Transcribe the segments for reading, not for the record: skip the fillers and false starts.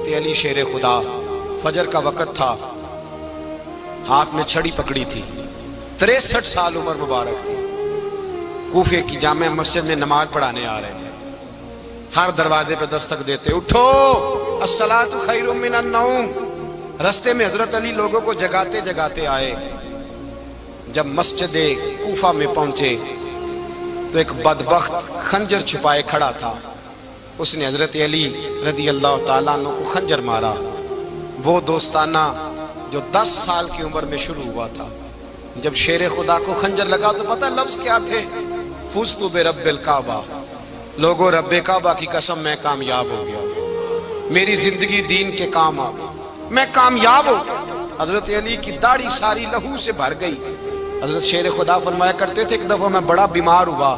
حضرت علی شیر خدا، فجر کا وقت تھا، ہاتھ میں چھڑی پکڑی تھی، 63 سال عمر مبارک تھی، کوفے کی جامع مسجد میں نماز پڑھانے آ رہے تھے۔ ہر دروازے پہ دستک دیتے، اٹھو الصلاۃ خیر من النوم۔ رستے میں حضرت علی لوگوں کو جگاتے جگاتے آئے۔ جب مسجد کوفہ میں پہنچے تو ایک بدبخت خنجر چھپائے کھڑا تھا، اس نے حضرت علی رضی اللہ تعالیٰ عنہ کو خنجر مارا۔ وہ دوستانہ جو 10 سال کی عمر میں شروع ہوا تھا، جب شیر خدا کو خنجر لگا تو پتہ لفظ کیا تھے؟ فزت برب الکعبہ، لوگوں رب کعبہ کی قسم میں کامیاب ہو گیا، میری زندگی دین کے کام آ گئی، میں کامیاب ہو گیا۔ حضرت علی کی داڑھی ساری لہو سے بھر گئی۔ حضرت شیر خدا فرمایا کرتے تھے، ایک دفعہ میں بڑا بیمار ہوا،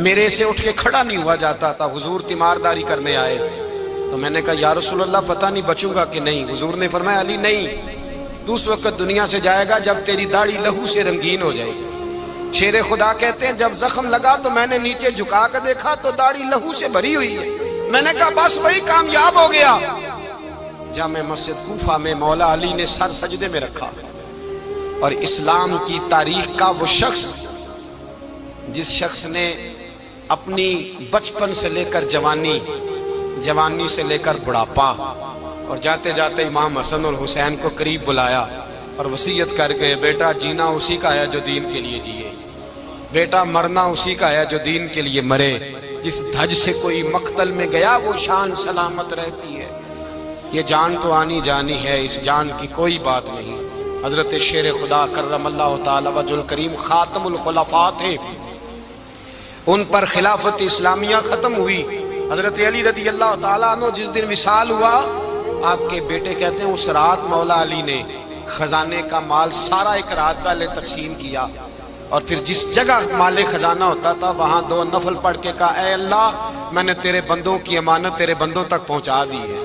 میرے سے اٹھ کے کھڑا نہیں ہوا جاتا تھا، حضور تیمارداری کرنے آئے تو میں نے کہا یا رسول اللہ پتہ نہیں بچوں گا کہ نہیں۔ حضور نے فرمایا علی نہیں، تو اس وقت دنیا سے جائے گا جب تیری داڑھی لہو سے رنگین ہو جائے گی۔ شیر خدا کہتے ہیں جب زخم لگا تو میں نے نیچے جھکا کر دیکھا تو داڑھی لہو سے بھری ہوئی ہے، میں نے کہا بس وہی کامیاب ہو گیا۔ جامع مسجد کوفہ میں مولا علی نے سر سجدے میں رکھا، اور اسلام کی تاریخ کا وہ شخص جس شخص نے اپنی بچپن سے لے کر جوانی، جوانی سے لے کر بڑھاپا، اور جاتے جاتے امام حسن اور حسین کو قریب بلایا اور وصیت کر کے بیٹا جینا اسی کا ہے جو دین کے لیے جیے، بیٹا مرنا اسی کا ہے جو دین کے لیے مرے، جس دھج سے کوئی مقتل میں گیا وہ شان سلامت رہتی ہے، یہ جان تو آنی جانی ہے، اس جان کی کوئی بات نہیں۔ حضرت شیر خدا کرم اللہ تعالی وجہ الکریم خاتم الخلفاء تھے، ان پر خلافت اسلامیہ ختم ہوئی۔ حضرت علی رضی اللہ تعالیٰ عنہ جس دن وصال ہوا، آپ کے بیٹے کہتے ہیں اس رات مولا علی نے خزانے کا مال سارا ایک رات پہلے تقسیم کیا، اور پھر جس جگہ مال خزانہ ہوتا تھا وہاں 2 نفل پڑھ کے کہا اے اللہ میں نے تیرے بندوں کی امانت تیرے بندوں تک پہنچا دی ہے۔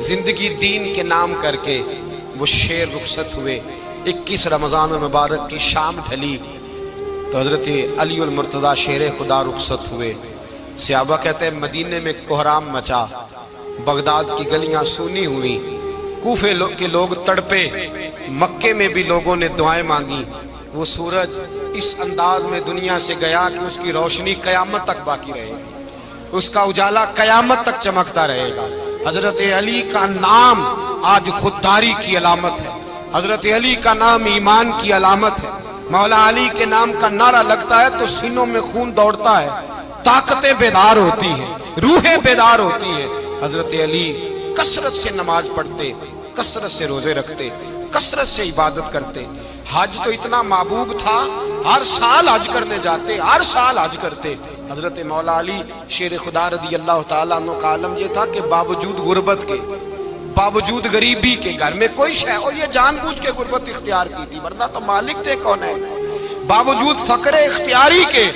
زندگی دین کے نام کر کے وہ شیر رخصت ہوئے۔ 21 رمضان المبارک کی شام ڈھلی تو حضرت علی المرتضیٰ شیر خدا رخصت ہوئے۔ صحابہ کہتے ہیں مدینے میں کوہرام مچا، بغداد کی گلیاں سونی ہوئی، کوفے کے لوگ تڑپے، مکے میں بھی لوگوں نے دعائیں مانگی۔ وہ سورج اس انداز میں دنیا سے گیا کہ اس کی روشنی قیامت تک باقی رہے گی، اس کا اجالا قیامت تک چمکتا رہے گا۔ حضرت علی کا نام آج خودداری کی علامت ہے، حضرت علی کا نام ایمان کی علامت ہے۔ مولا علی کے نام کا نعرہ لگتا ہے تو سینوں میں خون دوڑتا ہے، طاقتیں بیدار ہوتی ہیں، روحیں بیدار ہوتی ہیں۔ حضرت علی کثرت سے نماز پڑھتے، کثرت سے روزے رکھتے، کثرت سے عبادت کرتے۔ حج تو اتنا محبوب تھا، ہر سال حج کرنے جاتے، ہر سال حج کرتے۔ حضرت مولا علی شیر خدا رضی اللہ تعالیٰ عنہ کا عالم یہ تھا کہ باوجود غربت کے، باوجود غریبی کے، گھر میں کوئی شے، اور یہ جان بوجھ کے غربت اختیار کی تھی ورنہ تو مالک تھے کون ہے، باوجود فقر اختیاری کے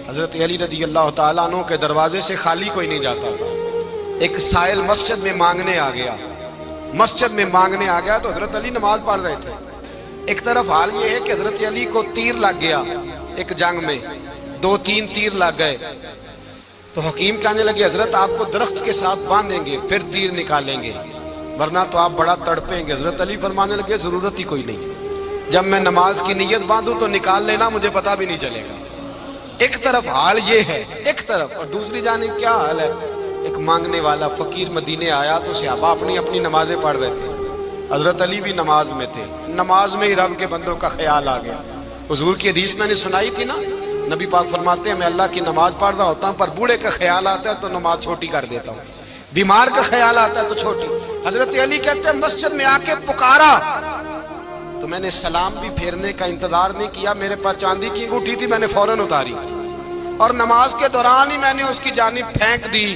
حضرت علی رضی اللہ تعالیٰ عنہ کے دروازے سے خالی کوئی نہیں جاتا تھا۔ ایک سائل مسجد میں مانگنے آ گیا، مسجد میں مانگنے آ گیا تو حضرت علی نماز پڑھ رہے تھے۔ ایک طرف حال یہ ہے کہ حضرت علی کو تیر لگ گیا، ایک جنگ میں 2-3 تیر لگ گئے تو حکیم کہنے لگے حضرت آپ کو درخت کے ساتھ باندھیں گے پھر تیر نکالیں گے ورنہ تو آپ بڑا تڑپیں گے۔ حضرت علی فرمانے لگے ضرورت ہی کوئی نہیں، جب میں نماز کی نیت باندھوں تو نکال لینا، مجھے پتہ بھی نہیں چلے گا۔ ایک طرف حال یہ ہے، ایک طرف، اور دوسری جانب کیا حال ہے؟ ایک مانگنے والا فقیر مدینے آیا تو صحابہ اپنی اپنی نمازیں پڑھ رہے تھے، حضرت علی بھی نماز میں تھے، نماز میں ہی رب کے بندوں کا خیال آ گیا۔ حضور کی حدیث میں نے سنائی تھی نا، نبی پاک فرماتے ہیں میں اللہ کی نماز پڑھ رہا ہوتا ہوں پر بوڑھے کا خیال آتا ہے تو نماز چھوٹی کر دیتا ہوں، بیمار کا خیال آتا ہے تو چھوٹی۔ حضرت علی کہتے ہیں مسجد میں آ کے پکارا تو میں نے سلام بھی پھیرنے کا انتظار نہیں کیا، میرے پاس چاندی کی انگوٹھی تھی، میں نے فوراً اتاری اور نماز کے دوران ہی میں نے اس کی جانب پھینک دی۔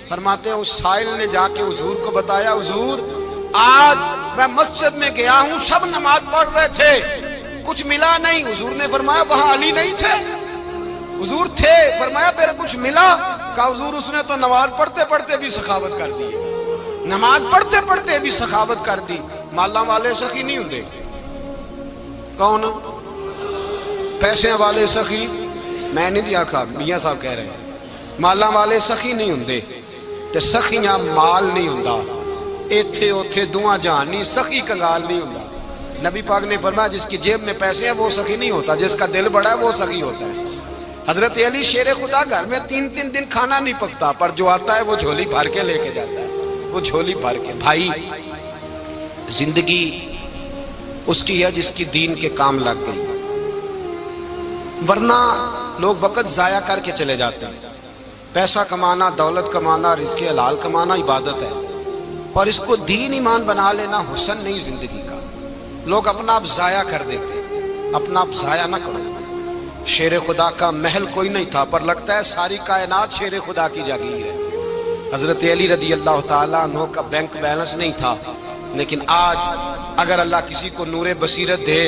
فرماتے ہیں اس سائل نے جا کے حضور کو بتایا حضور آج میں مسجد میں گیا ہوں، سب نماز پڑھ رہے تھے، کچھ ملا نہیں۔ حضور نے فرمایا وہاں علی نہیں تھے؟ حضور تھے۔ فرمایا پھر کچھ ملا؟ کہا حضور اس نے تو نماز پڑھتے پڑھتے بھی سخاوت کر دی، نماز پڑھتے پڑھتے بھی سخاوت کر دی۔ مالاں والے سخی نہیں ہوندے، کون؟ پیسے والے سخی میں نہیں دیا کھا، میاں صاحب کہہ رہے ہیں مالاں والے سخی نہیں ہوندے، تے سخیاں مال نہیں ہوندا، ایتھے اوتھے دعا جہان نہیں، سخی کنگال نہیں ہوتا۔ نبی پاک نے فرمایا جس کی جیب میں پیسے ہیں وہ سخی نہیں ہوتا، جس کا دل بڑا ہے وہ سخی ہوتا ہے۔ حضرت علی شیر خدا گھر میں 3 دن کھانا نہیں پکتا، پر جو آتا ہے وہ جھولی بھر کے لے کے جاتا ہے، وہ جھولی بھر کے۔ بھائی زندگی اس کی ہے جس کی دین کے کام لگ گئی، ورنہ لوگ وقت ضائع کر کے چلے جاتے ہیں۔ پیسہ کمانا، دولت کمانا، رزق حلال کمانا عبادت ہے، اور اس کو دین ایمان بنا لینا حسن نہیں زندگی کا۔ لوگ اپنا آپ ضائع کر دیتے ہیں، اپنا آپ ضائع نہ کرو۔ شیر خدا کا محل کوئی نہیں تھا، پر لگتا ہے ساری کائنات شیر خدا کی جاگیر ہے۔ حضرت علی رضی اللہ تعالیٰ عنہ کا بینک بیلنس نہیں تھا، لیکن آج اگر اللہ کسی کو نور بصیرت دے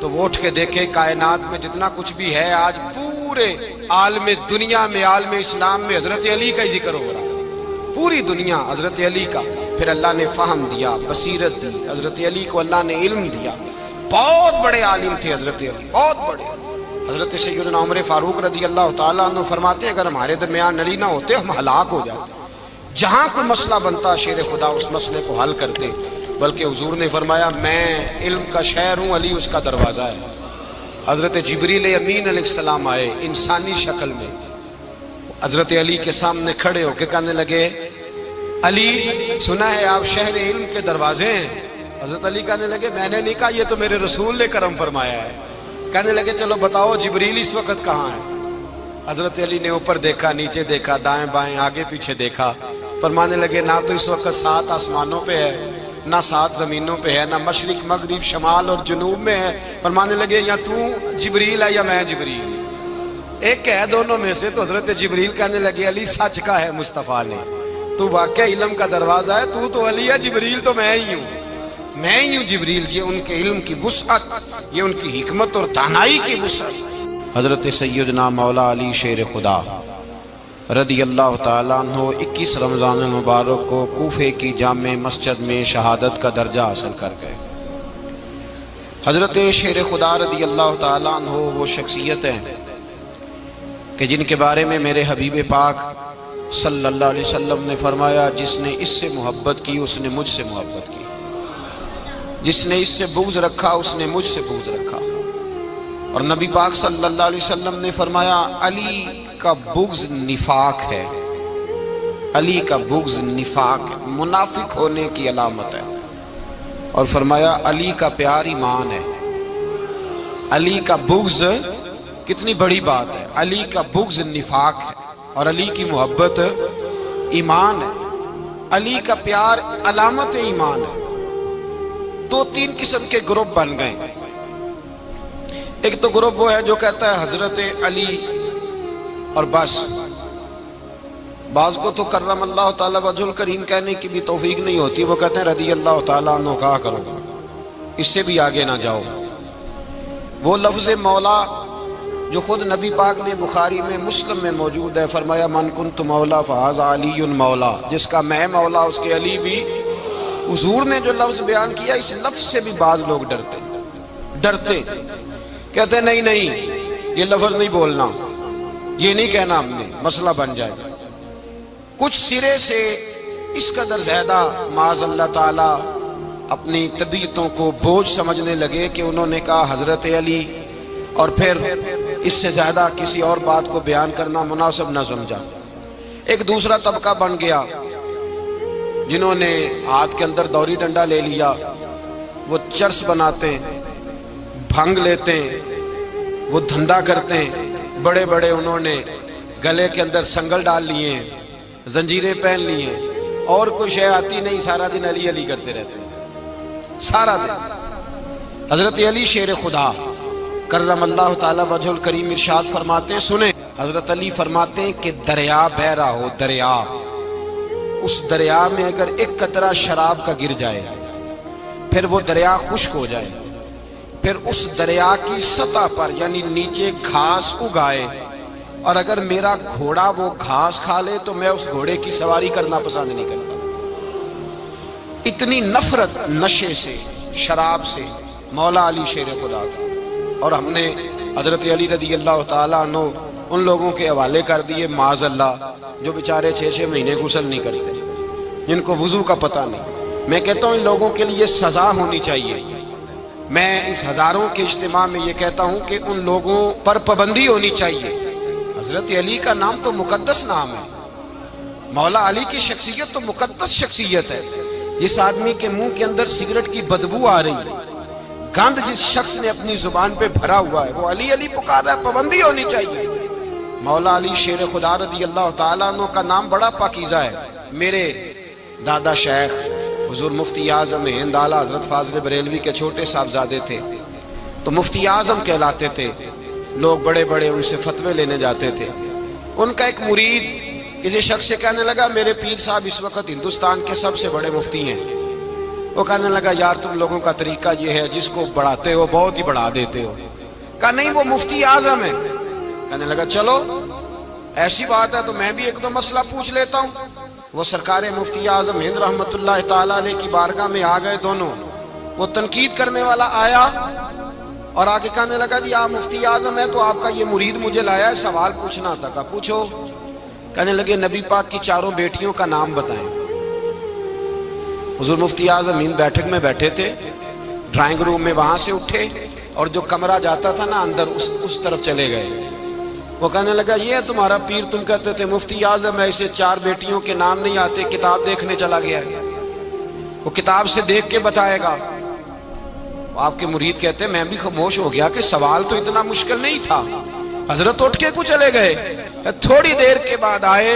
تو وہ اٹھ کے دیکھے کائنات میں جتنا کچھ بھی ہے، آج پورے عالم دنیا میں، عالم اسلام میں حضرت علی کا ہی ذکر ہو رہا ہے، پوری دنیا حضرت علی کا۔ پھر اللہ نے فہم دیا، بصیرت دی، حضرت علی کو اللہ نے علم دیا۔ بہت بڑے عالم تھے حضرت علی، بہت بڑے۔ حضرت سیدنا عمر فاروق رضی اللہ تعالیٰ عنہ فرماتے ہیں اگر ہمارے درمیان علی نہ ہوتے ہم ہلاک ہو جاتے، جہاں کوئی مسئلہ بنتا شیر خدا اس مسئلے کو حل کرتے۔ بلکہ حضور نے فرمایا میں علم کا شہر ہوں، علی اس کا دروازہ ہے۔ حضرت جبریل امین علیہ السلام آئے انسانی شکل میں، حضرت علی کے سامنے کھڑے ہو کے کہنے لگے علی سنا ہے آپ شہر علم کے دروازے ہیں۔ حضرت علی کہنے لگے میں نے نہیں کہا، یہ تو میرے رسول نے کرم فرمایا ہے۔ کہنے لگے چلو بتاؤ جبریل اس وقت کہاں ہے؟ حضرت علی نے اوپر دیکھا، نیچے دیکھا، دائیں بائیں آگے پیچھے دیکھا، فرمانے لگے نہ تو اس وقت 7 آسمانوں پہ ہے، نہ 7 زمینوں پہ ہے، نہ مشرق مغرب شمال اور جنوب میں ہے۔ فرمانے لگے یا تو جبریل ہے یا میں جبریل، ایک ہے دونوں میں سے۔ تو حضرت جبریل کہنے لگے علی سچ کا ہے مصطفیٰ نے، تو واقع علم کا دروازہ ہے، تو علی ہے، جبریل تو میں ہی ہوں، میں ہی ہوں جبریل۔ یہ ان کے علم کی وسعت، یہ ان کی حکمت اور دانائی کی وسعت۔ حضرت سیدنا مولا علی شیر خدا رضی اللہ تعالیٰ عنہ 21 رمضان المبارک کو کوفے کی جامع مسجد میں شہادت کا درجہ حاصل کر گئے۔ حضرت شیر خدا رضی اللہ تعالیٰ عنہ وہ شخصیت ہیں کہ جن کے بارے میں میرے حبیب پاک صلی اللہ علیہ وسلم نے فرمایا جس نے اس سے محبت کی اس نے مجھ سے محبت کی، جس نے اس سے بغض رکھا اس نے مجھ سے بغض رکھا۔ اور نبی پاک صلی اللہ علیہ وسلم نے فرمایا علی کا بغض نفاق ہے، علی کا بغض نفاق ہے، منافق ہونے کی علامت ہے۔ اور فرمایا علی کا پیار ایمان ہے، علی کا بغض کتنی بڑی بات ہے، علی کا بغض نفاق ہے اور علی کی محبت ایمان ہے، علی کا پیار علامت ایمان ہے۔ 2-3 قسم کے گروپ بن گئے۔ ایک تو گروپ وہ ہے جو کہتا ہے حضرت علی اور بس، بعض کو تو کرم اللہ تعالیٰ وجہ الکریم کہنے کی بھی توفیق نہیں ہوتی، وہ کہتے ہیں رضی اللہ تعالیٰ عنہ کہا کرو، اس سے بھی آگے نہ جاؤ۔ وہ لفظ مولا جو خود نبی پاک نے بخاری میں مسلم میں موجود ہے، فرمایا من کنت مولا فہذا علی مولا، جس کا میں مولا اس کے علی بھی۔ حضور نے جو لفظ بیان کیا اس لفظ سے بھی بعض لوگ ڈرتے کہتے ہیں نہیں یہ لفظ نہیں بولنا، یہ نہیں کہنا، ہم نے مسئلہ بن جائے گا۔ کچھ سرے سے اس قدر زیادہ معاذ اللہ تعالی اپنی طبیعتوں کو بوجھ سمجھنے لگے کہ انہوں نے کہا حضرت علی، اور پھر اس سے زیادہ کسی اور بات کو بیان کرنا مناسب نہ سمجھا۔ ایک دوسرا طبقہ بن گیا جنہوں نے ہاتھ کے اندر دوری ڈنڈا لے لیا، وہ چرس بناتے ہیں، بھنگ لیتے ہیں، وہ دھندا کرتے ہیں، بڑے بڑے انہوں نے گلے کے اندر سنگل ڈال لیے ہیں، زنجیریں پہن لی ہیں، اور کوئی شے آتی نہیں، سارا دن علی علی کرتے رہتے ہیں سارا دن۔ حضرت علی شیر خدا کرم اللہ تعالی وجہ الکریم ارشاد فرماتے ہیں، سنیں، حضرت علی فرماتے ہیں کہ دریا بہ رہا ہو، دریا، اس دریا میں اگر ایک قطرہ شراب کا گر جائے، پھر وہ دریا خشک ہو جائے، پھر اس دریا کی سطح پر یعنی نیچے گھاس اگائے، اور اگر میرا گھوڑا وہ گھاس کھا لے تو میں اس گھوڑے کی سواری کرنا پسند نہیں کرتا۔ اتنی نفرت نشے سے، شراب سے مولا علی شیر خدا کا۔ اور ہم نے حضرت علی رضی اللہ تعالیٰ عنہ ان لوگوں کے حوالے کر دیے معاذ اللہ جو بیچارے 6 مہینے غسل نہیں کرتے، جن کو وضو کا پتہ نہیں. میں کہتا ہوں ان لوگوں کے لیے سزا ہونی چاہیے. میں اس ہزاروں کے اجتماع میں یہ کہتا ہوں کہ ان لوگوں پر پابندی ہونی چاہیے. حضرت علی کا نام تو مقدس نام ہے. مولا علی کی شخصیت تو مقدس شخصیت ہے. جس آدمی کے منہ کے اندر سگریٹ کی بدبو آ رہی ہے، گند جس شخص نے اپنی زبان پہ بھرا ہوا ہے، وہ علی علی پکار رہا ہے. پابندی ہونی چاہیے. مولا علی شیر خدا رضی اللہ تعالیٰ عنہ کا نام بڑا پاکیزہ ہے. میرے دادا شیخ حضور مفتی اعظم ہند اعلیٰ حضرت فاضل بریلوی کے چھوٹے صاحبزادے تھے، تو مفتی اعظم کہلاتے تھے. لوگ بڑے بڑے ان سے فتوے لینے جاتے تھے. ان کا ایک مرید کسی شخص سے کہنے لگا میرے پیر صاحب اس وقت ہندوستان کے سب سے بڑے مفتی ہیں. وہ کہنے لگا یار تم لوگوں کا طریقہ یہ ہے جس کو بڑھاتے ہو بہت ہی بڑھا دیتے ہو. کہا نہیں وہ مفتی اعظم ہے. کہنے لگا چلو ایسی بات ہے تو میں بھی ایک دو مسئلہ پوچھ لیتا ہوں. وہ سرکار مفتی اعظم ہند رحمت اللہ تعالیٰ علیہ کی بارگاہ میں آ گئے دونوں. وہ تنقید کرنے والا آیا اور آگے کہنے لگا جی آپ مفتی اعظم ہے تو آپ کا یہ مرید مجھے لایا ہے سوال پوچھنا تھا. کہا پوچھو. کہنے لگے نبی پاک کی چاروں بیٹیوں کا نام بتائیں. حضور مفتی اعظم ہند بیٹھک میں بیٹھے تھے، ڈرائنگ روم میں وہاں سے اٹھے اور جو کمرہ جاتا تھا نا اندر اس طرف چلے گئے. وہ کہنے لگا یہ ہے تمہارا پیر، تم کہتے تھے مفتی اعظم ہے اسے چار بیٹیوں کے نام نہیں آتے، کتاب دیکھنے چلا گیا ہے، وہ کتاب سے دیکھ کے بتائے گا. آپ کے مرید کہتے میں بھی خاموش ہو گیا کہ سوال تو اتنا مشکل نہیں تھا. حضرت اٹھ کے کچھ چلے گئے. تھوڑی دیر کے بعد آئے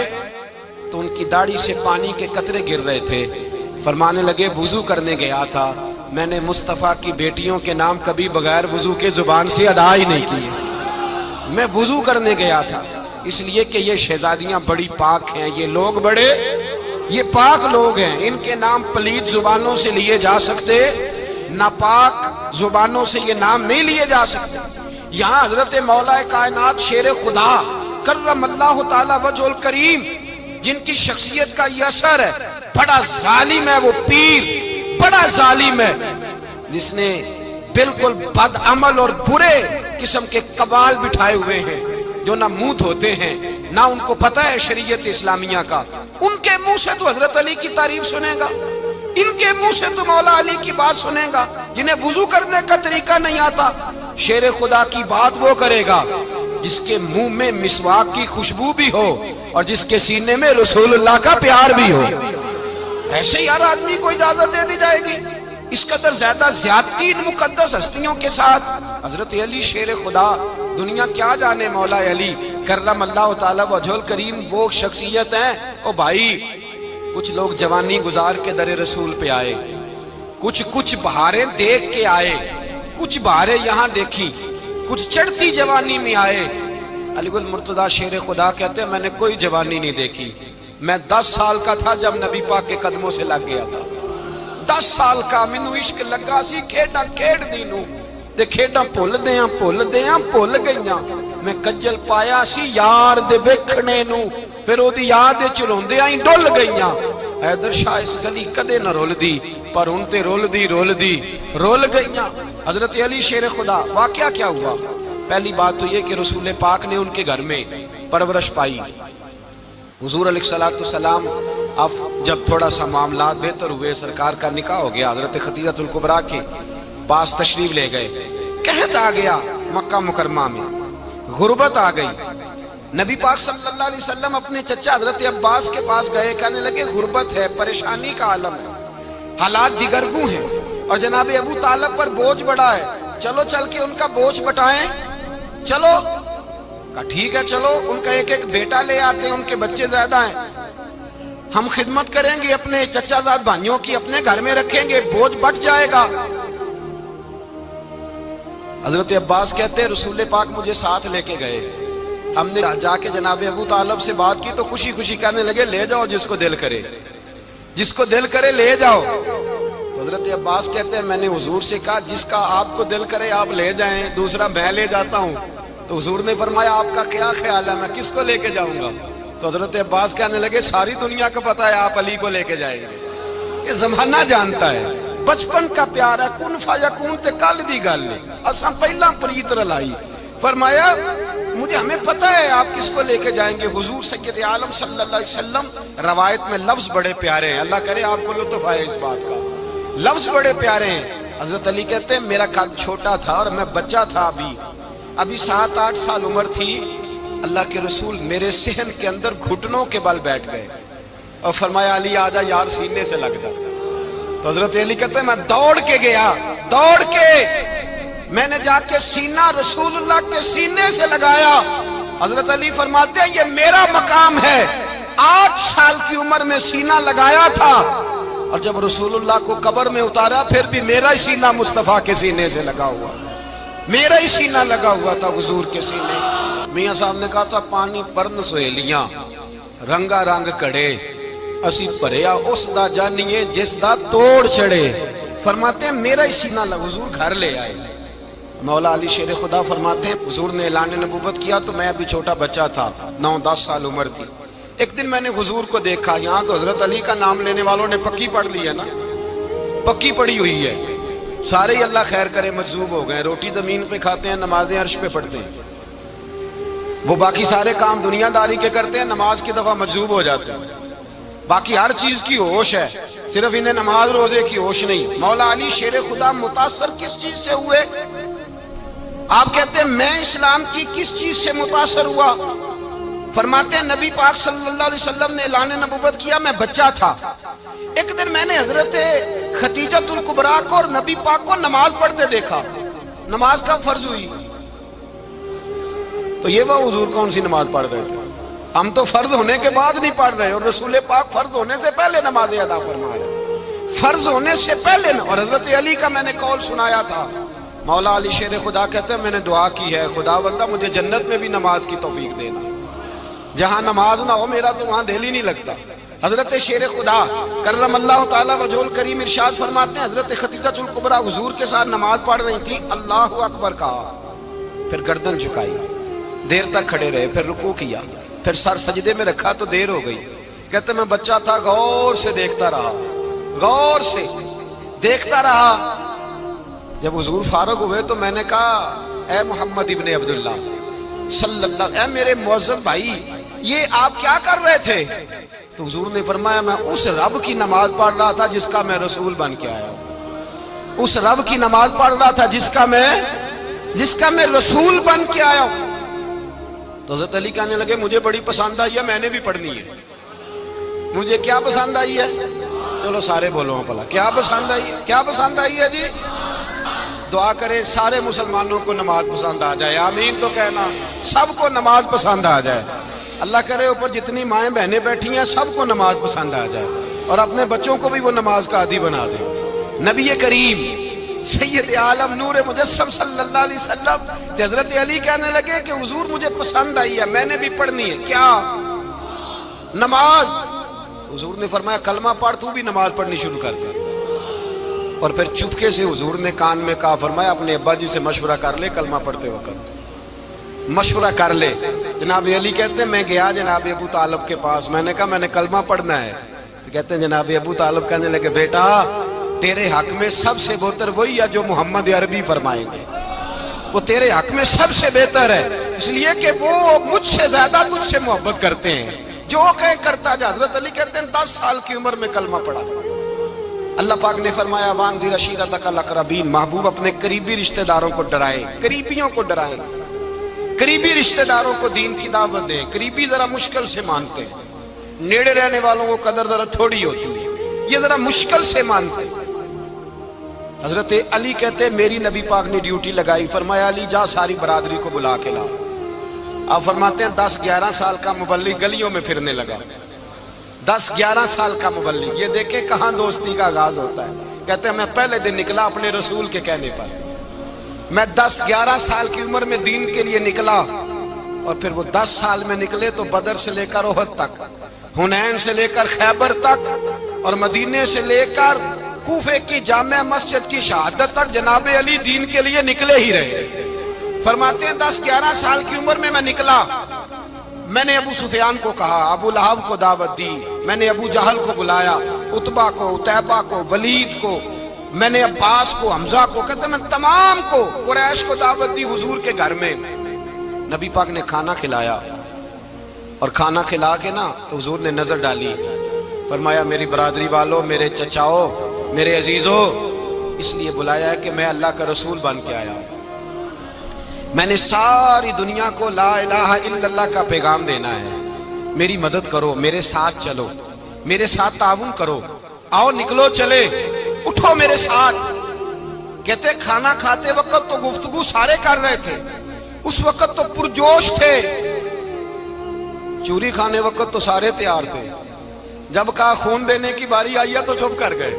تو ان کی داڑھی سے پانی کے قطرے گر رہے تھے. فرمانے لگے وضو کرنے گیا تھا، میں نے مصطفیٰ کی بیٹیوں کے نام کبھی بغیر وضو کے زبان سے ادا ہی نہیں کیے. میں وضو کرنے گیا تھا اس لیے کہ یہ شہزادیاں بڑی پاک ہیں، یہ لوگ بڑے یہ پاک لوگ ہیں، ان کے نام پلید زبانوں سے لیے جا سکتے، ناپاک زبانوں سے یہ نام نہیں لیے جا سکتے. یہاں حضرت مولا کائنات شیر خدا کرم اللہ تعالی وجہ الکریم جن کی شخصیت کا یہ اثر ہے، بڑا ظالم ہے وہ پیر، بڑا ظالم ہے جس نے بالکل بد عمل اور برے قسم کے قبال بٹھائے ہوئے ہیں جو نہ منہ دھوتے ہیں نہ ان کو پتہ ہے شریعت اسلامیہ کا. ان کے منہ سے تو حضرت علی کی تعریف سنے گا، ان کے منہ سے تو مولا علی کی بات سنے گا. جنہیں وضو کرنے کا طریقہ نہیں آتا، شیر خدا کی بات وہ کرے گا جس کے منہ میں مسواک کی خوشبو بھی ہو اور جس کے سینے میں رسول اللہ کا پیار بھی ہو. ایسے یار آدمی کو اجازت دے دی جائے گی؟ اس قدر زیادہ زیادتی ان مقدس ہستیوں کے ساتھ. حضرت علی شیر خدا، دنیا کیا جانے مولا علی کرم اللہ تعالی وجہ الکریم وہ شخصیت ہیں. او بھائی کچھ لوگ جوانی گزار کے در رسول پہ آئے، کچھ بہاریں دیکھ کے آئے، کچھ بہاریں یہاں دیکھی، کچھ چڑھتی جوانی میں آئے. علی گل مرتضیٰ شیر خدا کہتے ہیں میں نے کوئی جوانی نہیں دیکھی. میں 10 سال کا تھا جب نبی پاک کے قدموں سے لگ گیا تھا. 10 سال کا مینوں عشق لگا سی، کھیڈاں کھیڈ دی نوں تے کھیڈاں بھول گئیاں. میں کجل پایا سی یار دے ویکھنے نوں، پھر او دی یاد وچ روندیاں ہی ڈل گئیاں. حیدر شاہ اس گلی کدے نہ رول دی پر ان تے رول گئیاں. حضرت علی شیر خدا، واقعہ کیا ہوا؟ پہلی بات تو یہ کہ رسول پاک نے ان کے گھر میں پرورش پائی. حضور علیہ السلام اب جب تھوڑا سا معاملات بہتر ہوئے، سرکار کا نکاح ہو گیا، حضرت خدیجہ الکبریٰ کے پاس تشریف لے گئے. قحط آ گیا مکہ مکرمہ میں، غربت آ گئی. نبی پاک صلی اللہ علیہ وسلم اپنے چچا حضرت عباس کے پاس گئے، کہنے لگے غربت ہے، پریشانی کا عالم ہے، حالات دیگرگوں ہیں اور جناب ابو طالب پر بوجھ بڑا ہے، چلو چل کے ان کا بوجھ بٹائیں. چلو کہا ٹھیک ہے چلو، ان کا ایک بیٹا لے آتے ہیں، ان کے بچے زیادہ ہیں، ہم خدمت کریں گے اپنے چچا زاد بھائیوں کی، اپنے گھر میں رکھیں گے، بوجھ بٹ جائے گا. حضرت عباس کہتے ہیں رسول پاک مجھے ساتھ لے کے گئے. ہم نے جا کے جناب ابو طالب سے بات کی تو خوشی خوشی کہنے لگے لے جاؤ جس کو دل کرے لے جاؤ. حضرت عباس کہتے ہیں میں نے حضور سے کہا جس کا آپ کو دل کرے آپ لے جائیں، دوسرا میں لے جاتا ہوں. تو حضور نے فرمایا آپ کا کیا خیال ہے میں کس کو لے کے جاؤں گا؟ تو حضرت عباس کہنے لگے ساری دنیا کو پتا ہے آپ علی کو لے کے جائیں گے، یہ زمانہ جانتا ہے، بچپن کا پیار ہے، کن فیکون تے کل دی گل ہے. اب سب پہلا پریت رلائی. فرمایا مجھے ہمیں پتہ ہے آپ کس کو لے کے جائیں گے، حضور سید عالم صلی اللہ علیہ وسلم۔ روایت میں لفظ بڑے پیارے ہیں، اللہ کرے آپ کو لطف آئے اس بات کا، لفظ بڑے پیارے ہیں۔ حضرت علی کہتے ہیں میرا قد چھوٹا تھا اور میں بچہ تھا، ابھی 7-8 سال عمر تھی، اللہ کے رسول میرے صحن کے اندر گھٹنوں کے بل بیٹھ گئے اور فرمایا علی آجا یار سینے سے لگ جا۔ تو حضرت علی کہتے ہیں میں دوڑ کے گیا، دوڑ کے میں نے جا کے سینہ رسول اللہ کے سینے سے لگایا۔ حضرت علی فرماتے ہیں یہ میرا مقام ہے، 8 سال کی عمر میں سینہ لگایا تھا، اور جب رسول اللہ کو قبر میں اتارا پھر بھی میرا ہی سینہ مصطفیٰ کے سینے سے لگا ہوا، میرا ہی سینہ لگا ہوا تھا حضور کے سینے۔ میاں صاحب نے کہا تھا پانی پرن سہیلیاں رنگا رنگ کڑے، اسی پریا اس دا جانیے جس دا توڑ چڑھے۔ فرماتے ہیں میرا ہی سینہ لگا، حضور گھر لے آئے۔ مولا علی شیر خدا فرماتے ہیں حضور نے اعلان نبوت کیا تو میں ابھی چھوٹا بچہ تھا، 9-10 سال عمر تھی۔ ایک دن میں نے حضور کو دیکھا، یہاں تو حضرت علی کا نام لینے والوں نے پکی پڑھ لی ہے نا، پکی پڑھی ہوئی ہے، سارے ہی اللہ خیر کرے مجذوب ہو گئے، روٹی زمین پہ کھاتے ہیں، نمازیں عرش پہ پڑھتے ہیں، وہ باقی سارے کام دنیا داری کے کرتے ہیں، نماز کی دفعہ مجذوب ہو جاتے ہیں، باقی ہر چیز کی ہوش ہے، صرف انہیں نماز روزے کی ہوش نہیں۔ مولا علی شیر خدا متاثر کس چیز سے ہوئے؟ آپ کہتے ہیں میں اسلام کی کس چیز سے متاثر ہوا؟ فرماتے ہیں نبی پاک صلی اللہ علیہ وسلم نے اعلان نبوت کیا، میں بچہ تھا، ایک دن میں نے حضرت خدیجۃ الکبریٰ کو اور نبی پاک کو نماز پڑھتے دیکھا۔ نماز کب فرض ہوئی؟ تو یہ وہ حضور کون سی نماز پڑھ رہے تھے؟ ہم تو فرض ہونے کے بعد نہیں پڑھ رہے، اور رسول پاک فرض ہونے سے پہلے نماز ادا فرما رہے، فرض ہونے سے پہلے۔ اور حضرت علی کا میں نے قول سنایا تھا، مولا علی شیر خدا کہتے ہیں میں نے دعا کی ہے خدا بندہ مجھے جنت میں بھی نماز کی توفیق دینا، جہاں نماز نہ ہو میرا تو وہاں دل ہی نہیں لگتا۔ حضرت شیر خدا کرم اللہ تعالیٰ وجہ الکریم ارشاد فرماتے ہیں حضرت خدیجۃ الکبریٰ حضور کے ساتھ نماز پڑھ رہی تھی، اللہ اکبر کہا، پھر گردن جھکائی، دیر تک کھڑے رہے، پھر رکوع کیا، پھر سر سجدے میں رکھا تو دیر ہو گئی۔ کہتے میں بچہ تھا، غور سے دیکھتا رہا، غور سے دیکھتا رہا۔ جب حضور فارغ ہوئے تو میں نے کہا اے محمد ابن عبداللہ صلی اللہ، اے میرے معزز بھائی یہ آپ کیا کر رہے تھے؟ تو حضور نے فرمایا میں اس رب کی نماز پڑھ رہا تھا جس کا میں رسول بن کے آیا ہوں، اس رب کی نماز پڑھ رہا تھا جس کا میں رسول بن کے آیا ہوں۔ تو حضرت علی کہنے لگے مجھے بڑی پسند آئی ہے، میں نے بھی پڑھنی ہے۔ مجھے کیا پسند آئی ہے؟ چلو سارے بولو پلا، کیا پسند آئی ہے؟ کیا پسند آئی ہے جی؟ دعا کرے سارے مسلمانوں کو نماز پسند آ جائے، آمین تو کہنا، سب کو نماز پسند آ جائے۔ اللہ کرے اوپر جتنی مائیں بہنیں بیٹھی ہیں سب کو نماز پسند آ جائے، اور اپنے بچوں کو بھی وہ نماز کا عادی بنا دے۔ نبی کریم سید عالم نور مجسم صلی اللہ علیہ وسلم سے حضرت علی کہنے لگے کہ حضور مجھے پسند آئی ہے، میں نے بھی پڑھنی ہے۔ کیا؟ نماز۔ حضور نے فرمایا کلمہ پڑھ، تو بھی نماز پڑھنی شروع کر دے۔ اور پھر چپکے سے حضور نے کان میں کہا، فرمایا اپنے ابا جی سے مشورہ کر لے کلمہ پڑھتے وقت، مشورہ کر لے۔ جناب علی کہتے ہیں میں گیا جناب ابو طالب کے پاس، میں نے کہا میں نے کلمہ پڑھنا ہے۔ تو کہتے ہیں جناب ابو طالب کہنے لگے بیٹا تیرے حق میں سب سے بہتر وہی ہے جو محمد عربی فرمائیں گے، وہ تیرے حق میں سب سے بہتر ہے، اس لیے کہ وہ مجھ سے زیادہ تجھ سے محبت کرتے ہیں، جو کہے کرتا جا۔ حضرت علی کہتے ہیں 10 سال کی عمر میں کلمہ پڑھا۔ اللہ پاک نے فرمایا وانذر عشیرتک الاقربین، محبوب اپنے قریبی رشتہ داروں کو ڈرائیں، قریبیوں کو ڈرائیں، قریبی رشتہ داروں کو دین کی دعوت دیں۔ قریبی ذرا مشکل سے مانتے ہیں، نیڑے رہنے والوں کو قدر ذرا تھوڑی ہوتی ہے، یہ ذرا مشکل سے مانتے ہیں۔ حضرت علی کہتے ہیں میری نبی پاک نے ڈیوٹی لگائی، فرمایا علی جا ساری برادری کو بلا کے لا۔ آپ فرماتے ہیں 10-11 سال کا مبلغ گلیوں میں پھرنے لگا، 10-11 سال کا مبلغ، یہ دیکھیں کہاں دوستی کا آغاز ہوتا ہے۔ کہتے ہیں میں پہلے دن نکلا اپنے رسول کے کہنے پر، میں 10-11 سال کی عمر میں دین کے لیے نکلا، اور پھر وہ 10 سال میں نکلے تو بدر سے لے کر احد تک، حنین سے لے کر خیبر تک، اور مدینے سے لے کر کوفے کی جامع مسجد کی شہادت تک جناب علی دین کے لیے نکلے ہی رہے۔ فرماتے ہیں 10-11 سال کی عمر میں نکلا، میں نے ابو سفیان کو کہا، ابو لہب کو دعوت دی، میں نے ابو جہل کو بلایا، عتبہ کو، عتیبہ کو، ولید کو، میں نے عباس کو، حمزہ کو، کہتے میں تمام کو، قریش کو دعوت دی حضور کے گھر میں۔ نبی پاک نے کھانا کھلایا اور کھانا کھلا کے نا تو حضور نے نظر ڈالی، فرمایا میری برادری والوں، میرے چچاؤ، میرے عزیزوں، اس لیے بلایا ہے کہ میں اللہ کا رسول بن کے آیا ہوں، میں نے ساری دنیا کو لا الہ الا اللہ کا پیغام دینا ہے، میری مدد کرو، میرے ساتھ چلو، میرے ساتھ تعاون کرو، آؤ نکلو چلے، اٹھو میرے ساتھ۔ کہتے کھانا کھاتے وقت تو گفتگو سارے کر رہے تھے، اس وقت تو پرجوش تھے، چوری کھانے وقت تو سارے تیار تھے، جب کہا خون دینے کی باری آئی ہے تو چپ کر گئے،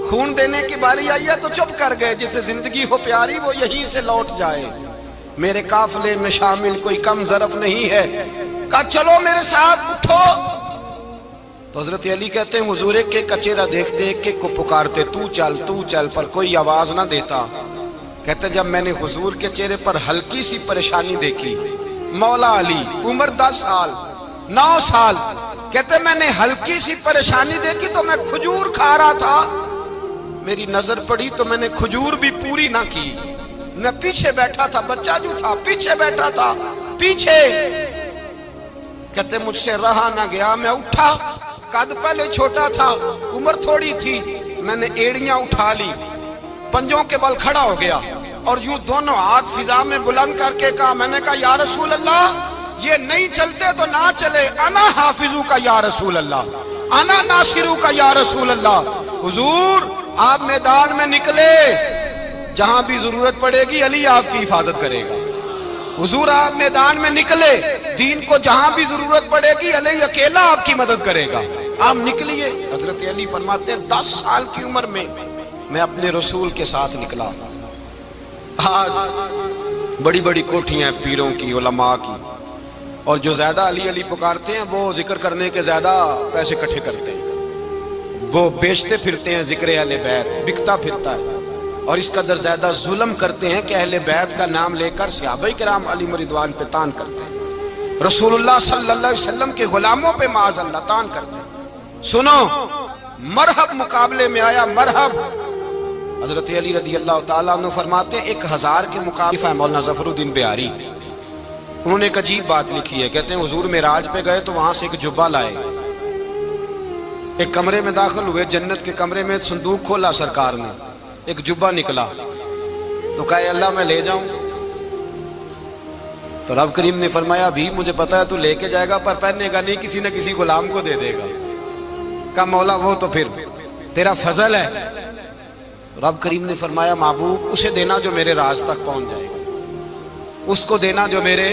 خون دینے کی باری آئی ہے تو چپ کر گئے، جسے زندگی ہو پیاری وہ یہیں سے لوٹ جائے، میرے قافلے میں شامل کوئی کم ظرف نہیں ہے، کہا چلو میرے ساتھ اٹھو۔ تو حضرت علی کہتے ہیں حضور ایک ایک کا چہرہ دیکھتے ایک ایک کو پکارتے، تو چل، پر کوئی آواز نہ دیتا۔ کہتے جب میں نے حضور کے چہرے پر ہلکی سی پریشانی دیکھی، مولا علی عمر 10 سال 9 سال، کہتے میں نے ہلکی سی پریشانی دیکھی تو میں کھجور کھا رہا تھا، میری نظر پڑی تو میں نے کھجور بھی پوری نہ کی، میں پیچھے بیٹھا تھا، بچہ جو تھا پیچھے بیٹھا تھا، پیچھے۔ کہتے مجھ سے رہا نہ گیا، میں اٹھا، قد پہلے چھوٹا تھا، عمر تھوڑی تھی، میں نے ایڑیاں اٹھا لی، پنجوں کے بل کھڑا ہو گیا اور یوں دونوں ہاتھ فضا میں بلند کر کے کہا، میں نے کہا یا رسول اللہ یہ نہیں چلتے تو نہ چلے، انا حافظو کا یا رسول اللہ، انا ناصرو کا یا رسول اللہ۔ حضور آپ میدان میں نکلے، جہاں بھی ضرورت پڑے گی علی آپ کی حفاظت کرے گا، حضور آپ میدان میں نکلے، دین کو جہاں بھی ضرورت پڑے گی علی اکیلا آپ کی مدد کرے گا، آپ نکلیے۔ حضرت علی فرماتے ہیں 10 سال کی عمر میں میں اپنے رسول کے ساتھ نکلا۔ آج بڑی بڑی کوٹھیاں پیروں کی، علماء کی، اور جو زیادہ علی علی پکارتے ہیں وہ ذکر کرنے کے زیادہ پیسے اکٹھے کرتے ہیں، وہ بیچتے پھرتے ہیں، ذکر اہل بیت بکتا پھرتا ہے، اور اس قدر زیادہ ظلم کرتے ہیں کہ اہل بیت کا نام لے کر صحابہ کرام علی رضوان پہ تان کرتے ہیں، رسول اللہ صلی اللہ علیہ وسلم کے غلاموں پہ معاذ اللہ تان کرتے ہیں۔ سنو مرحب مقابلے میں آیا، مرحب۔ حضرت علی رضی اللہ تعالیٰ عنہ فرماتے ہیں 1000 کے مقابلہ مولانا ظفر الدین بہاری، انہوں نے ایک عجیب بات لکھی ہے، کہتے ہیں حضور معراج پہ گئے تو وہاں سے ایک جبہ لائے، ایک کمرے میں داخل ہوئے، جنت کے کمرے میں صندوق کھولا سرکار نے، ایک جبہ نکلا، تو کہا اے اللہ میں لے جاؤں؟ تو رب کریم نے فرمایا بھی مجھے پتا ہے تو لے کے جائے گا پر پہننے گا نہیں، کسی نہ کسی غلام کو دے دے گا۔ کہا مولا وہ تو پھر تیرا فضل ہے۔ رب کریم نے فرمایا محبوب اسے دینا جو میرے راز تک پہنچ جائے گا، اس کو دینا جو میرے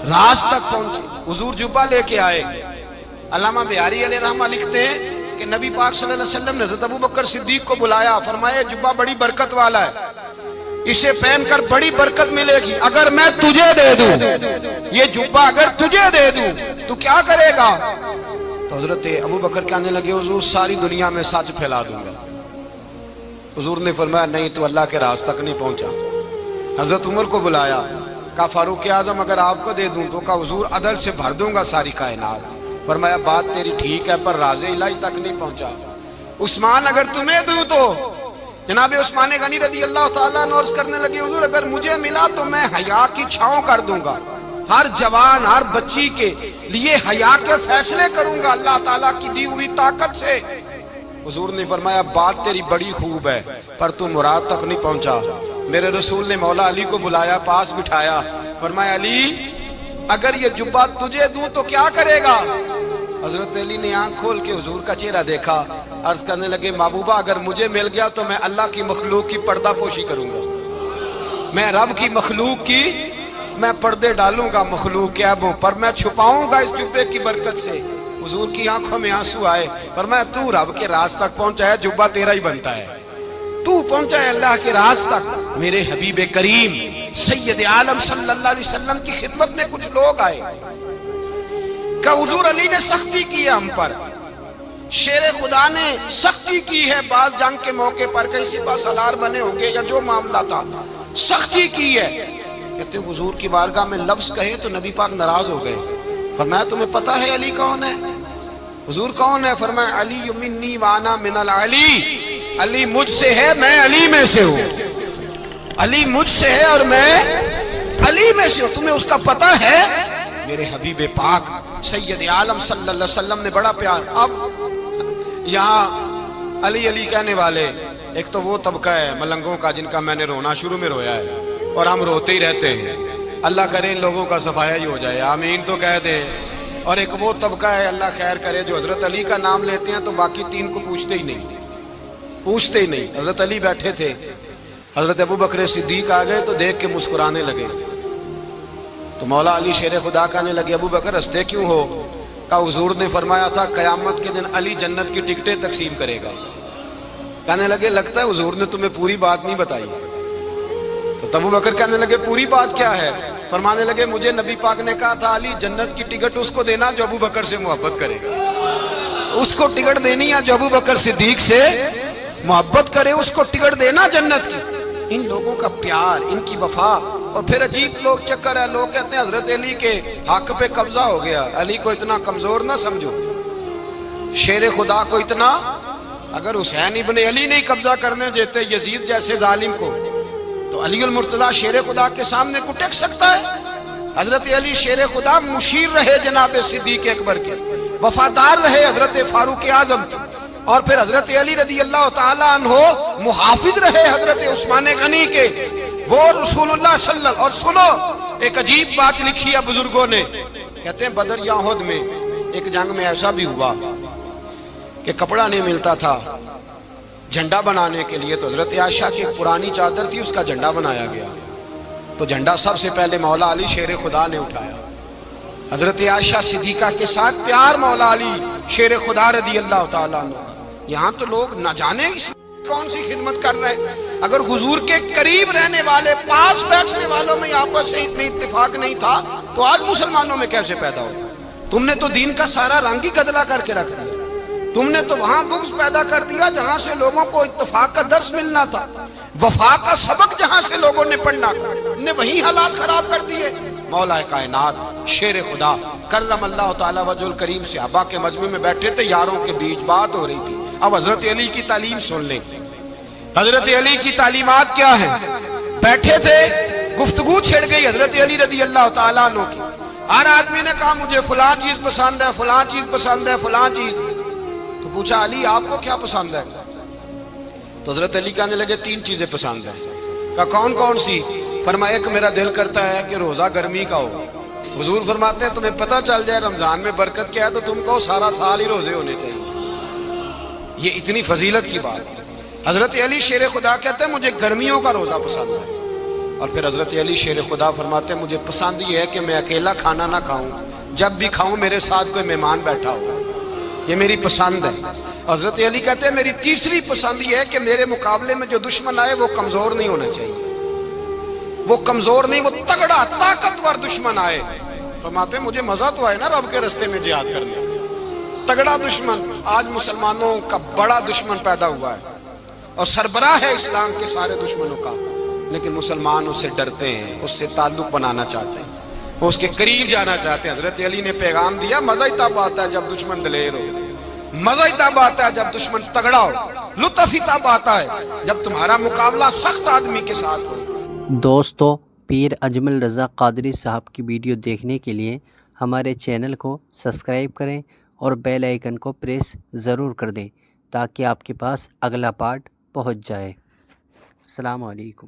راز تک پہنچے۔ حضور جبہ لے کے آئے، علامہ بہاری علیہ رحمہ لکھتے ہیں کہ نبی پاک صلی اللہ علیہ وسلم نے حضرت ابوبکر صدیق کو بلایا، فرمایا جبہ بڑی برکت والا ہے، اسے پہن کر بڑی برکت ملے گی، اگر میں تجھے دے دوں، یہ جبہ اگر تجھے دے دوں تو کیا کرے گا؟ تو حضرت ابوبکر کہنے لگے حضور ساری دنیا میں سچ پھیلا دوں گا۔ حضور نے فرمایا نہیں تو اللہ کے راز تک نہیں پہنچا۔ حضرت عمر کو بلایا، کہا فاروق اعظم اگر آپ کو دے دوں تو کہا حضور عدل سے بھر دوں گا ساری کائنات۔ فرمایا بات تیری ٹھیک ہے پر راز الہی تک نہیں پہنچا۔ عثمان اگر تمہیں دوں تو جناب عثمان غنی رضی اللہ تعالیٰ عنہ عرض کرنے لگے حضور اگر مجھے ملا تو میں حیا کی چھاؤں کر دوں گا، ہر جوان ہر بچی کے لیے حیا کے فیصلے کروں گا اللہ تعالیٰ کی دی ہوئی طاقت سے۔ حضور نے فرمایا بات تیری بڑی خوب ہے پر تو مراد تک نہیں پہنچا۔ میرے رسول نے مولا علی کو بلایا، پاس بٹھایا، فرمایا علی اگر یہ جبہ تجھے دوں تو کیا کرے گا؟ حضرت علی نے آنکھ کھول کے حضور کا چہرہ دیکھا، عرض کرنے لگے محبوبہ اگر مجھے مل گیا تو میں اللہ کی مخلوق کی پردہ پوشی کروں گا، میں رب کی مخلوق کی میں پردے ڈالوں گا، مخلوق کے عیبوں پر میں چھپاؤں گا اس جبے کی برکت سے۔ حضور کی آنکھوں میں آنسو آئے، فرمایا تو رب کے راز تک پہنچا ہے، جبہ تیرا ہی بنتا ہے، تو پہنچا ہے اللہ کے راز تک۔ میرے حبیب کریم سید عالم صلی اللہ علیہ وسلم کی خدمت میں کچھ لوگ آئے کہ حضور علی نے سختی کی ہے ہم پر، شیر خدا نے سختی کی ہے، بعض جنگ کے موقع پر کہیں سپاہ سالار بنے ہوں گے یا جو معاملہ تھا سختی کی ہے۔ کہتے ہیں حضور کی بارگاہ میں لفظ کہے تو نبی پاک ناراض ہو گئے۔ فرمایا تمہیں پتا ہے علی کون ہے؟ حضور کون ہے؟ فرمایا علی منی وانا من العلی، علی مجھ سے ہے میں علی میں سے ہوں۔ علی مجھ سے ہے اور میں علی میں سے ہوں، تمہیں اس کا پتہ ہے؟ میرے حبیب پاک سید عالم صلی اللہ علیہ وسلم نے بڑا پیار. اب یہاں علی علی کہنے والے ایک تو وہ طبقہ ہے ملنگوں کا جن کا میں نے رونا شروع میں رویا ہے اور ہم روتے ہی رہتے ہیں. اللہ کرے ان لوگوں کا صفایا ہی ہو جائے، آمین تو کہہ دیں. اور ایک وہ طبقہ ہے اللہ خیر کرے جو حضرت علی کا نام لیتے ہیں تو باقی تین کو پوچھتے ہی نہیں. حضرت علی بیٹھے تھے، حضرت ابو بکر صدیق آ گئے تو دیکھ کے مسکرانے لگے. تو مولا علی شیر خدا کہنے لگے ابو بکر ہنستے کیوں ہو؟ کہا حضور نے فرمایا تھا قیامت کے دن علی جنت کی ٹکٹیں تقسیم کرے گا. کہنے لگے لگتا ہے حضور نے تمہیں پوری بات نہیں بتائی. تو ابو بکر کہنے لگے پوری بات کیا ہے؟ فرمانے لگے مجھے نبی پاک نے کہا تھا علی جنت کی ٹکٹ اس کو دینا جو ابو بکر سے محبت کرے گا. اس کو ٹکٹ دینی ہے جو ابو بکر صدیق سے محبت کرے، اس کو ٹکٹ دینا جنت کی. ان لوگوں کا پیار، ان کی وفا. اور پھر عجیب لوگ چکر ہے، لوگ کہتے ہیں حضرت علی کے حق پہ قبضہ ہو گیا. علی کو اتنا کمزور نہ سمجھو، شیر خدا کو اتنا. اگر حسین ابن علی نہیں قبضہ کرنے دیتے یزید جیسے ظالم کو تو علی المرتضیٰ شیر خدا کے سامنے کو ٹک سکتا ہے؟ حضرت علی شیر خدا مشیر رہے جناب صدیق اکبر کے، وفادار رہے حضرت فاروق اعظم کے، اور پھر حضرت علی رضی اللہ تعالیٰ عنہ محافظ رہے حضرت عثمان غنی کے. وہ رسول اللہ صلی اللہ. اور سنو ایک عجیب بات لکھی ہے بزرگوں نے، کہتے ہیں بدر یا احد میں ایک جنگ میں ایسا بھی ہوا کہ کپڑا نہیں ملتا تھا جھنڈا بنانے کے لیے، تو حضرت عائشہ کی ایک پرانی چادر تھی، اس کا جھنڈا بنایا گیا. تو جھنڈا سب سے پہلے مولا علی شیر خدا نے اٹھایا. حضرت عائشہ صدیقہ کے ساتھ پیار مولا علی شیر خدا رضی اللہ تعالیٰ عنہ. یہاں تو لوگ نہ جانے اس کون سی خدمت کر رہے ہیں. اگر حضور کے قریب رہنے والے، پاس بیٹھنے والوں میں آپس میں اتفاق نہیں تھا تو آج مسلمانوں میں کیسے پیدا ہو؟ تم نے تو دین کا سارا رنگ ہی گدلا کر کے رکھ دیا. تم نے تو وہاں بغض پیدا کر دیا جہاں سے لوگوں کو اتفاق کا درس ملنا تھا، وفا کا سبق جہاں سے لوگوں نے پڑھنا تھا، نے وہی حالات خراب کر دیے. مولا کائنات شیر خدا کرم اللہ تعالیٰ وجہ الکریم صحابہ کے مجمع میں بیٹھے تھے، یاروں کے بیچ بات ہو رہی تھی. اب حضرت علی کی تعلیم سن لیں، حضرت علی کی تعلیمات کیا ہیں. بیٹھے تھے، گفتگو چھڑ گئی حضرت علی رضی اللہ تعالیٰ عنہ کی. ہر آدمی نے کہا مجھے فلاں چیز پسند ہے، فلاں چیز پسند ہے، فلاں چیز. تو پوچھا علی آپ کو کیا پسند ہے؟ تو حضرت علی کہنے لگے تین چیزیں پسند ہیں. کہا کون کون سی؟ فرمایا ایک میرا دل کرتا ہے کہ روزہ گرمی کا ہو. حضور فرماتے ہیں تمہیں پتہ چل جائے رمضان میں برکت کیا ہے تو تم کو سارا سال ہی روزے ہونے چاہیے. یہ اتنی فضیلت کی بات. حضرت علی شیر خدا کہتے ہیں مجھے گرمیوں کا روزہ پسند ہے. اور پھر حضرت علی شیر خدا فرماتے ہیں مجھے پسند یہ ہے کہ میں اکیلا کھانا نہ کھاؤں، جب بھی کھاؤں میرے ساتھ کوئی مہمان بیٹھا ہو. یہ میری پسند ہے. حضرت علی کہتے ہیں میری تیسری پسند یہ ہے کہ میرے مقابلے میں جو دشمن آئے وہ کمزور نہیں ہونا چاہیے. وہ کمزور نہیں، وہ تگڑا طاقتور دشمن آئے. فرماتے ہیں مجھے مزہ تو آئے نا رب کے رستے میں جہاد کرنے. تگڑا دشمن. آج مسلمانوں کا بڑا دشمن پیدا ہوا ہے اور سربراہ ہے اسلام کے سارے دشمنوں کا، لیکن مسلمان اس سے ڈرتے ہیں، اس سے تعلق بنانا چاہتے ہیں، وہ اس کے قریب جانا چاہتے ہیں. حضرت علی نے پیغام دیا مزہ ہی تب آتا ہے جب دشمن دلیر ہو، مزہ ہی تب آتا ہے جب دشمن تگڑا ہو، لطف ہی تب آتا ہے جب تمہارا مقابلہ سخت آدمی کے ساتھ ہو. دوستو، پیر اجمل رضا قادری صاحب کی ویڈیو دیکھنے کے لیے ہمارے چینل کو سبسکرائب کریں اور بیل آئیکن کو پریس ضرور کر دیں تاکہ آپ کے پاس اگلا پارٹ پہنچ جائے. السلام علیکم.